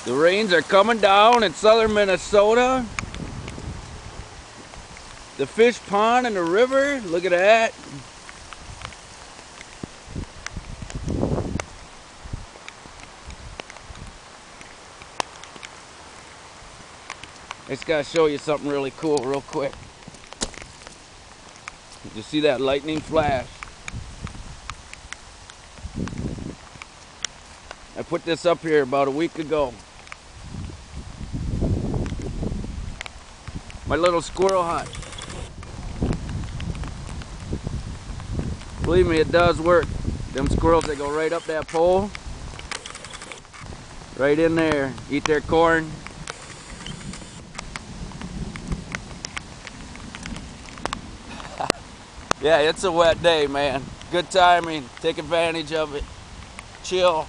The rains are coming down in southern Minnesota. The fish pond and the river, look at that. I just gotta show you something really cool real quick. You see that lightning flash? I put this up here about a week ago. My little squirrel hut. Believe me, it does work. Them squirrels, they go right up that pole. Right in there, eat their corn. Yeah, it's a wet day, man. Good timing, take advantage of it. Chill.